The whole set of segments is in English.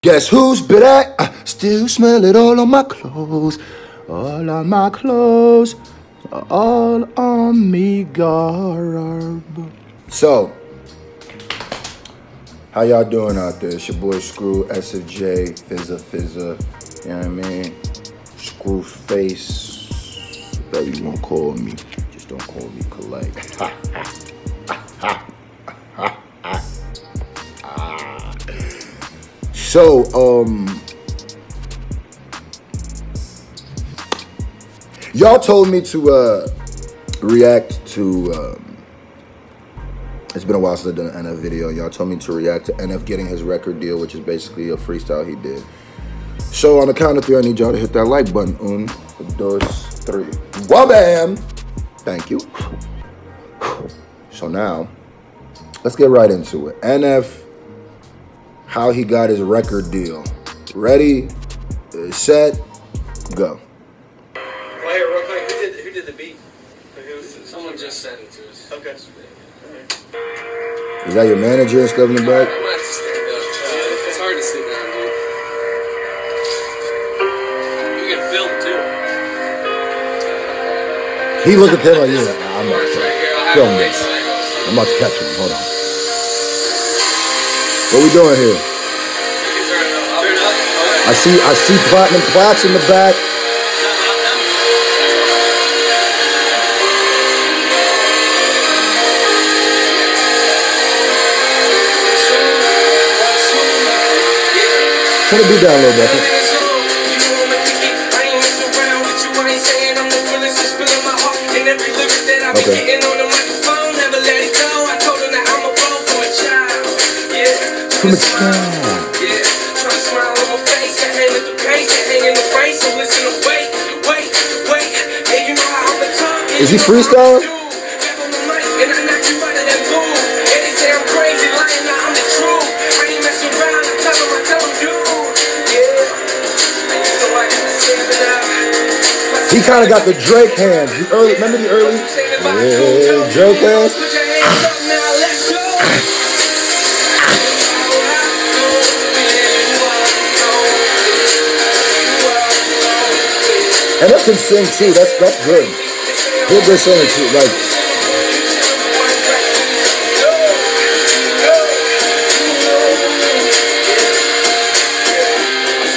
Guess who's back? I still smell it all on my clothes. All on my clothes. All on me garb. So, how y'all doing out there? It's your boy Screw, SFJ, Fizza. You know what I mean? Screw face. Whatever you want to call me. Just don't call me collect. So, y'all told me to react to, it's been a while since I've done an NF video. Y'all told me to react to NF getting his record deal, which is basically a freestyle he did. So on the count of three, I need y'all to hit that like button. Un, dos, tres. Wabam! Thank you. So now, let's get right into it. NF, how he got his record deal. Ready, set, go. Well, here, real quick, who did the beat? Someone just sent it to us. Okay. Is that your manager and stuff in the back? I might have to stand up. It's hard to sit down, dude. You can film, too. He looked at the camera like, yeah, I'm about to film this. I'm about to catch him. Hold on. What we doing here? I see platinum plaques in the back. Turn the beat down a little bit. Okay. From a child. Is he freestyling? He kind of got the Drake hands. Remember the early? Yeah, Drake hands. And that can sing too. That's good. He'll good singer too. Like.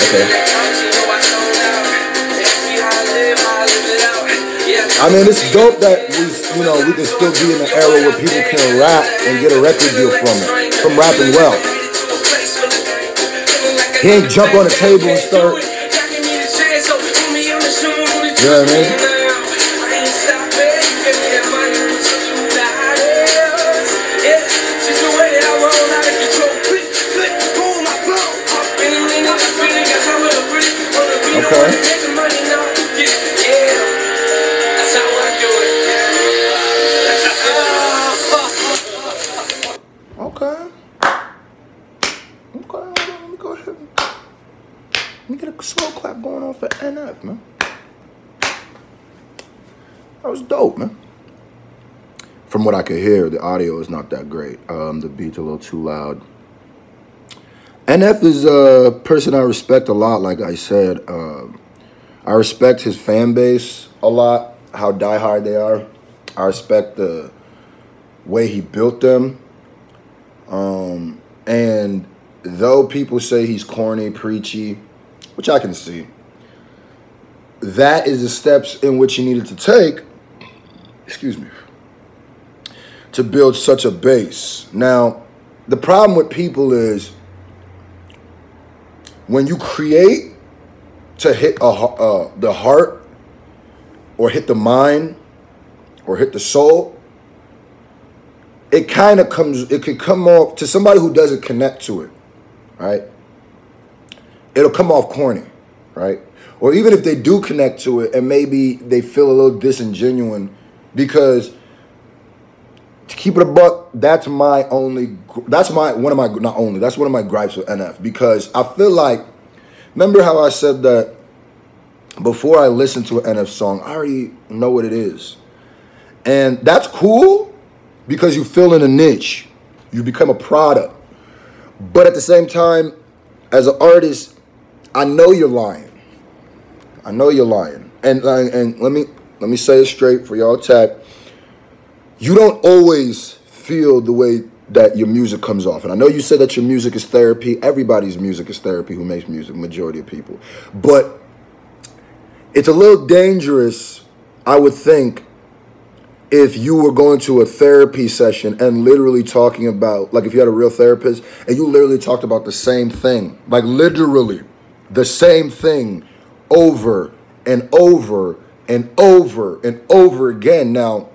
Okay. I mean, it's dope that we can still be in an era where people can rap and get a record deal from rapping well. He ain't jump on the table and start. You know what I mean? Okay. Let me go ahead. Let me get a slow clap going on for NF, man. That was dope, man. From what I could hear, the audio is not that great. The beat's a little too loud. NF is a person I respect a lot, like I said. I respect his fan base a lot, how diehard they are. I respect the way he built them. And though people say he's corny, preachy, which I can see, that is the steps in which he needed to take, excuse me, to build such a base. Now, the problem with people is when you create to hit the heart or hit the mind or hit the soul, it could come off to somebody who doesn't connect to it, right? It'll come off corny, right? Or even if they do connect to it and maybe they feel a little disingenuine, because to keep it a buck, that's one of my gripes with NF, because I feel like, remember how I said that before I listen to an NF song, I already know what it is. And that's cool because you fill in a niche. You become a product. But at the same time, as an artist, I know you're lying. I know you're lying. And let me say it straight for y'all tech. You don't always feel the way that your music comes off. And I know you said that your music is therapy. Everybody's music is therapy who makes music, majority of people. But it's a little dangerous, I would think, if you were going to a therapy session and literally talking about, like if you had a real therapist and you literally talked about the same thing, like literally the same thing over and over and over and over again. Now,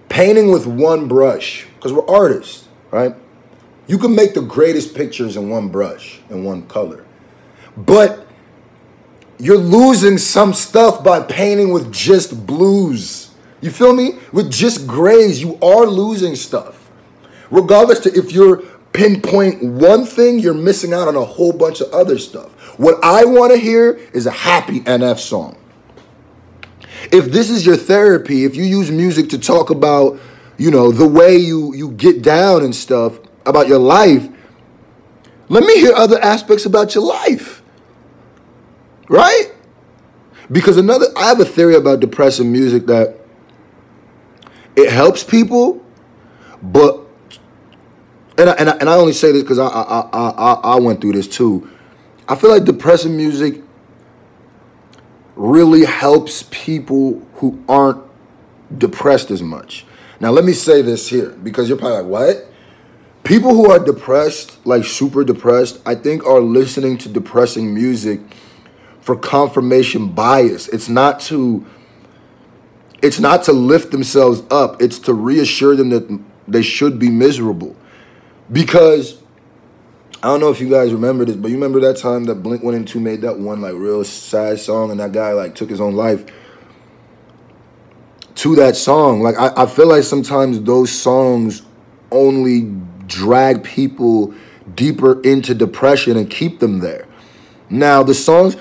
painting with one brush, because we're artists, right? You can make the greatest pictures in one brush, in one color. But you're losing some stuff by painting with just blues. You feel me? With just grays, you are losing stuff. Regardless to if you're pinpoint one thing, you're missing out on a whole bunch of other stuff. What I want to hear is a happy NF song. If this is your therapy, if you use music to talk about, you know, the way you get down and stuff, about your life, let me hear other aspects about your life. Right? Because I have a theory about depressive music that it helps people, but, and I only say this because I went through this too. I feel like depressive music really helps people who aren't depressed as much. Now, let me say this here, because you're probably like, what? People who are depressed, like super depressed, I think are listening to depressing music for confirmation bias. It's not to lift themselves up. It's to reassure them that they should be miserable. Because I don't know if you guys remember this, but you remember that time that Blink-182 made that one like real sad song and that guy like took his own life to that song. Like I feel like sometimes those songs only drag people deeper into depression and keep them there. Now the songs,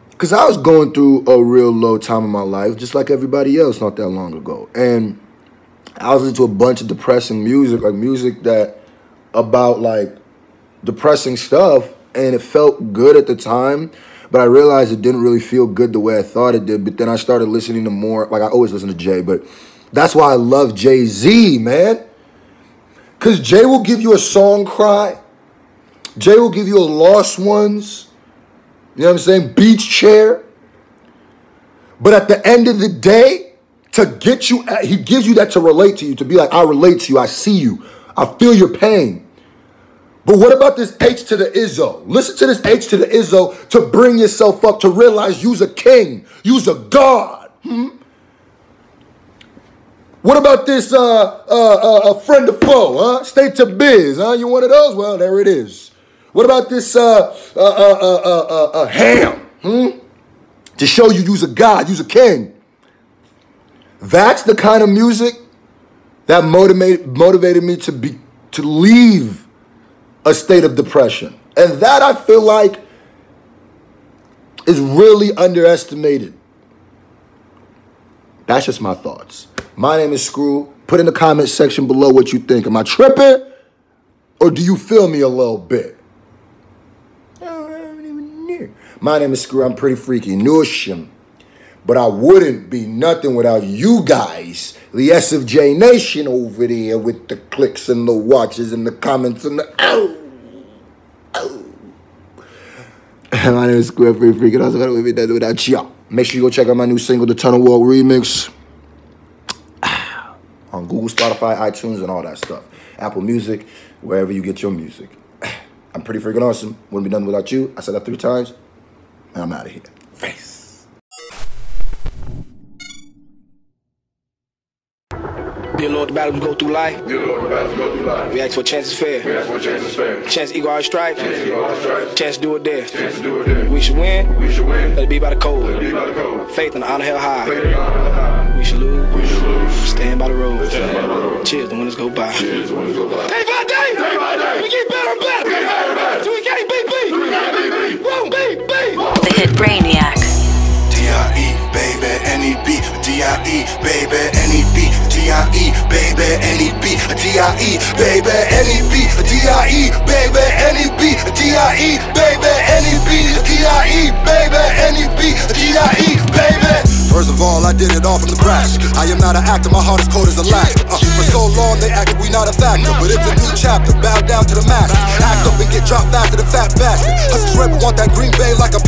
because I was going through a real low time in my life, just like everybody else not that long ago. And I was listening to a bunch of depressing music, like music that about like depressing stuff, and it felt good at the time, but I realized it didn't really feel good the way I thought it did. But then I started listening to more, like I always listen to Jay, but that's why I love Jay-Z, man. Because Jay will give you a song cry. Jay will give you a Lost Ones. You know what I'm saying? Beach Chair. But at the end of the day, to get you, he gives you that to relate to you, to be like, I relate to you, I see you, I feel your pain. But what about this H to the Izzo? Listen to this H to the Izzo to bring yourself up, to realize you's a king, you's a god. What about this a friend of foe, huh? State to biz, huh? You one of those? Well, there it is. What about this ham? To show you you's a god, you's a king. That's the kind of music that motivated me to leave a state of depression. And that I feel like is really underestimated. That's just my thoughts. My name is Scru. Put in the comment section below what you think. Am I tripping? Or do you feel me a little bit? My name is Scru. I'm pretty freaky. Notion. But I wouldn't be nothing without you guys. The SFJ Nation over there with the clicks and the watches and the comments and the My name is Scru. I'm pretty freaky. Also, I wouldn't be nothing without y'all. Make sure you go check out my new single, The Tunnel Walk Remix. On Google, Spotify, iTunes, and all that stuff. Apple Music, wherever you get your music. I'm pretty freaking awesome. Wouldn't be done without you. I said that 3 times, and I'm out of here. Face. Dear Lord, the battles go through life. Dear Lord, the battles go through life. We ask for chances fair. We ask for chances fair. Chance to equal our stripes. Chance to equal our stripes. Chance to do it there. Chance to do it there. We should win. We should win. Let it be by the code. Let it be by the code. Faith and honor held high. Faith and honor held high. We should lose. We should lose. Stand by the road. Stand by the road. Cheers, the winners go by. Cheers, the winners go by. Day by day. Day by day. We get better and better. We get better and better. So we can't beat beat. We can't beat beat. Won't beat beat. The hit Brainiac. D.I.E. baby, N.E.B. D.I.E. baby, N.E.B. D.I.E. baby, N.E.B. D.I.E. D-I-E, baby, N-E-B, D-I-E, baby, N-E-B, D-I-E, baby, N-E-B, D-I-E, baby, N-E-B, D-I-E, baby. First of all, I did it all from the brash. I am not an actor, my heart is cold as a latch. For so long they acted we not a factor, but it's a new chapter, bow down to the masses. Act up and get dropped faster than fat bastard. Hustlers rebel want that Green Bay like a